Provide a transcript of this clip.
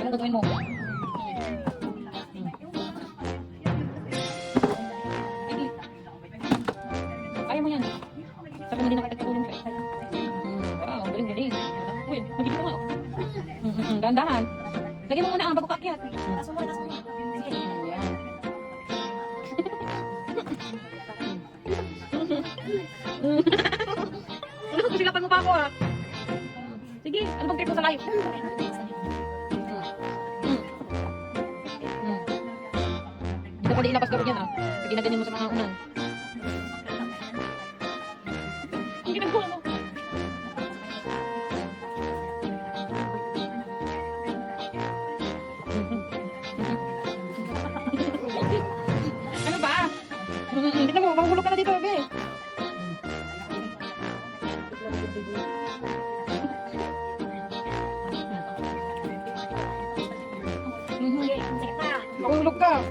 Anong gagawin mo? Kaya mo yan. Sabi hindi na kita tulong sa isa. Wow, galing. Uy, magiging mo nga. Dahan-dahan. Lagyan mo muna ang bago kaakyat. Sigapan mo pa ako ah. Sige, ano bang trip mo sa live? Hindi ko ilabas gawin yan ah. Sige na ganyan mo sa mga unan. Hindi nagkuha mo. Ano ba? Tignan mo, mahulog ka na dito, bebe. Mahulog ka.